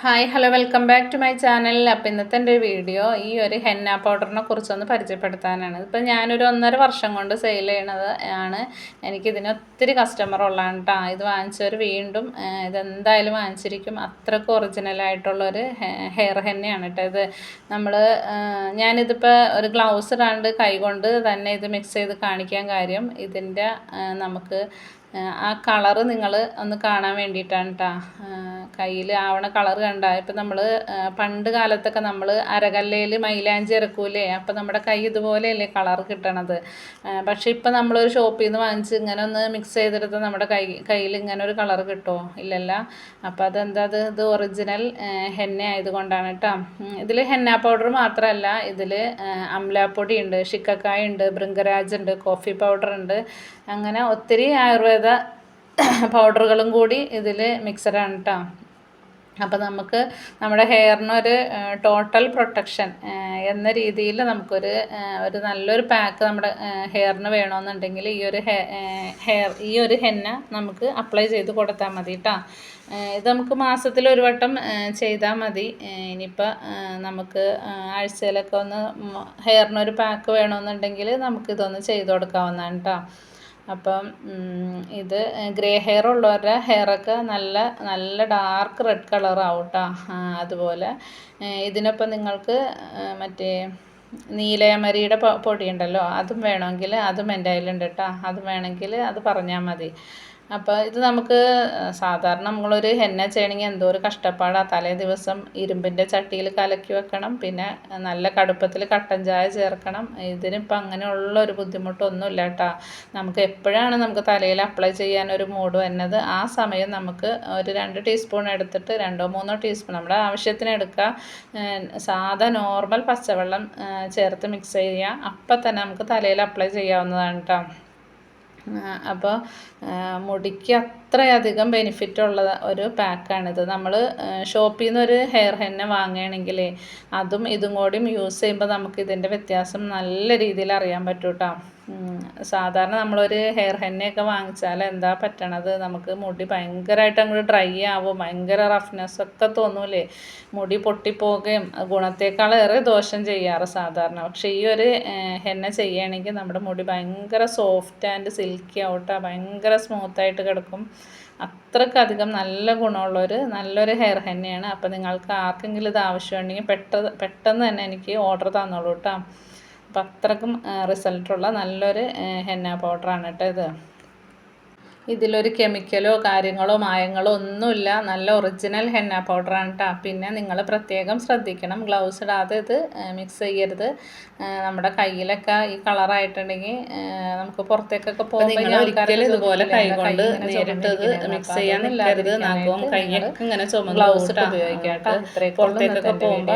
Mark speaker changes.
Speaker 1: Hi hello welcome back to my channel. അപ്പോൾ ഇന്നത്തെ എൻ്റെ വീഡിയോ ഈ ഒരു ഹെന്ന പൗഡറിനെ കുറിച്ചൊന്ന് പരിചയപ്പെടുത്താനാണ്. ഇപ്പം ഞാനൊരു 1.5 വർഷം കൊണ്ട് സെയിൽ ചെയ്യണത് ആണ്. എനിക്കിതിന് ഒത്തിരി കസ്റ്റമർ ഉള്ളതാണ് കേട്ടോ. ഇത് വാങ്ങിച്ചവർ വീണ്ടും ഇതെന്തായാലും വാങ്ങിച്ചിരിക്കും. അത്രയ്ക്ക് ഒറിജിനലായിട്ടുള്ളൊരു ഹെയർ ഹെന്നയാണ് കേട്ടോ ഇത്. ഞാനിതിപ്പോൾ ഒരു ഗ്ലൗസ് ഇടാണ്ട് കൈകൊണ്ട് തന്നെ ഇത് മിക്സ് ചെയ്ത് കാണിക്കാൻ കാര്യം ഇതിൻ്റെ നമുക്ക് ആ കളറ് നിങ്ങൾ ഒന്ന് കാണാൻ വേണ്ടിയിട്ടാണ് കേട്ടോ. കയ്യിൽ ആവണ കളർ കണ്ടാൽ ഇപ്പം നമ്മൾ പണ്ട് കാലത്തൊക്കെ നമ്മൾ അരകല്ലയിൽ മൈലാഞ്ചി ഇറക്കൂലേ, അപ്പം നമ്മുടെ കൈ ഇതുപോലെയല്ലേ കളർ കിട്ടണത്. പക്ഷേ ഇപ്പം നമ്മളൊരു ഷോപ്പിൽ നിന്ന് വാങ്ങിച്ച് ഇങ്ങനെ ഒന്ന് മിക്സ് ചെയ്തെടുത്ത് നമ്മുടെ കയ്യിൽ ഇങ്ങനെ ഒരു കളർ കിട്ടുമോ? ഇല്ലല്ല. അപ്പം ഇത് ഒറിജിനൽ ഹെന്ന ആയതുകൊണ്ടാണ് കേട്ടോ. ഇതിൽ ഹെന്ന പൗഡർ മാത്രമല്ല, ഇതിൽ അംലാപ്പൊടി ഉണ്ട്, ഷിക്കക്കായ ഉണ്ട്, ഭൃംഗരാജ് ഉണ്ട്, കോഫി പൗഡർ ഉണ്ട്, അങ്ങനെ ഒത്തിരി ആയുർവേദ പൗഡറുകളും കൂടി ഇതിൽ മിക്സഡാണ് കേട്ടോ. അപ്പോൾ നമുക്ക് നമ്മുടെ ഹെയറിനൊരു ടോട്ടൽ പ്രൊട്ടക്ഷൻ എന്ന രീതിയിൽ നമുക്കൊരു നല്ലൊരു പാക്ക് നമ്മുടെ ഹെയറിന് വേണമെന്നുണ്ടെങ്കിൽ ഈ ഒരു ഹെന്ന നമുക്ക് അപ്ലൈ ചെയ്ത് കൊടുത്താൽ മതി കേട്ടോ. ഇത് നമുക്ക് മാസത്തിൽ ഒരു വട്ടം ചെയ്താൽ മതി. ഇനിയിപ്പോൾ നമുക്ക് ആഴ്ചയിലൊക്കെ ഒന്ന് ഹെയറിനൊരു പാക്ക് വേണമെന്നുണ്ടെങ്കിൽ നമുക്കിതൊന്ന് ചെയ്ത് കൊടുക്കാവുന്നതാണ് കേട്ടോ. അപ്പം ഇത് ഗ്രേ ഹെയർ ഉള്ളവരുടെ ഹെയറൊക്കെ നല്ല ഡാർക്ക് റെഡ് കളറാവും കേട്ടോ. അതുപോലെ ഇതിനൊപ്പം നിങ്ങൾക്ക് മറ്റേ നീലയമരിയുടെ പൊടി ഉണ്ടല്ലോ, അതും വേണമെങ്കിൽ അതും എൻ്റെ കയ്യിലുണ്ട് കേട്ടോ. അത് വേണമെങ്കിൽ അത് പറഞ്ഞാൽ മതി. അപ്പോൾ ഇത് നമുക്ക് സാധാരണ നമ്മളൊരു ഹെന്ന ചെയ്യണമെങ്കിൽ എന്തോ ഒരു കഷ്ടപ്പാടാണ്. തലേ ദിവസം ഇരുമ്പിൻ്റെ ചട്ടിയിൽ കലക്കി വെക്കണം, പിന്നെ നല്ല കടുപ്പത്തിൽ കട്ടൻ ചായ ചേർക്കണം. ഇതിനിപ്പോൾ അങ്ങനെയുള്ളൊരു ബുദ്ധിമുട്ടൊന്നുമില്ല കേട്ടോ. നമുക്ക് എപ്പോഴാണ് നമുക്ക് തലയിൽ അപ്ലൈ ചെയ്യാനൊരു മൂഡ് വരുന്നത്, ആ സമയം നമുക്ക് ഒരു 2 ടീസ്പൂൺ എടുത്തിട്ട് 2-3 ടീസ്പൂൺ നമ്മുടെ ആവശ്യത്തിന് എടുക്കുക. സാധാ നോർമൽ പച്ചവെള്ളം ചേർത്ത് മിക്സ് ചെയ്യുക. അപ്പം തന്നെ നമുക്ക് തലയിൽ അപ്ലൈ ചെയ്യാവുന്നതാണ് കേട്ടോ. അപ്പോൾ മുടിക്ക് അത്രയധികം ബെനിഫിറ്റ് ഉള്ള ഒരു പാക്കാണിത്. നമ്മൾ ഷോപ്പിൽ നിന്ന് ഒരു ഹെയർ ഹെന്ന വാങ്ങുകയാണെങ്കിൽ അതും ഇതും കൂടിയും യൂസ് ചെയ്യുമ്പോൾ നമുക്ക് ഇതിൻ്റെ വ്യത്യാസം നല്ല രീതിയിൽ അറിയാൻ പറ്റും കേട്ടോ. സാധാരണ നമ്മളൊരു ഹെയർ ഹെന്നയൊക്കെ വാങ്ങിച്ചാൽ എന്താ പറ്റണത്, നമുക്ക് മുടി ഭയങ്കരമായിട്ട് അങ്ങോട്ട് ഡ്രൈ ആവും, ഭയങ്കര റഫ്നെസ്സൊക്കെ തോന്നൂലേ, മുടി പൊട്ടിപ്പോവുകയും ഗുണത്തേക്കാളേറെ ദോഷം ചെയ്യാറ് സാധാരണ. പക്ഷേ ഈ ഒരു ഹെന്ന ചെയ്യുകയാണെങ്കിൽ നമ്മുടെ മുടി ഭയങ്കര സോഫ്റ്റ് ആൻഡ് സിൽക്കി ആവട്ടെ, ഭയങ്കര സ്മൂത്തായിട്ട് കിടക്കും. അത്രയ്ക്കധികം നല്ല ഗുണമുള്ളൊരു നല്ലൊരു ഹെയർ ഹെന്നയാണ്. അപ്പോൾ നിങ്ങൾക്ക് ആർക്കെങ്കിലും ഇത് ആവശ്യമുണ്ടെങ്കിൽ പെട്ടെന്ന് തന്നെ എനിക്ക് ഓർഡർ തന്നോളൂ കേട്ടോ. അപ്പം അത്രയ്ക്കും റിസൾട്ടുള്ള നല്ലൊരു ഹെന്ന പൗഡറാണ് കേട്ടോ ഇത്. ഇതിലൊരു കെമിക്കലോ കാര്യങ്ങളോ മായങ്ങളോ ഒന്നുമില്ല, നല്ല ഒറിജിനൽ ഹെന്ന പൗഡറാണ് കേട്ടോ. പിന്നെ നിങ്ങൾ പ്രത്യേകം ശ്രദ്ധിക്കണം, ഗ്ലൗസ് ഇടാതെ ഇത് മിക്സ് ചെയ്യരുത്. നമ്മുടെ കയ്യിലൊക്കെ ഈ കളറായിട്ടുണ്ടെങ്കിൽ നമുക്ക് പുറത്തേക്കൊക്കെ പോകുമ്പോൾ ഒരിക്കലും ഇതുപോലെ കൈകൊണ്ട് നേരിട്ട് ഇത് മിക്സ് ചെയ്യാനില്ലാതെ നഖവും കൈയൊക്കെ ഇങ്ങനെ ചുമന്ന് ഗ്ലൗസ് ഇട്ട് ഉപയോഗിക്കാം കേട്ടോ. പുറത്തേക്കൊക്കെ പോകുമ്പോൾ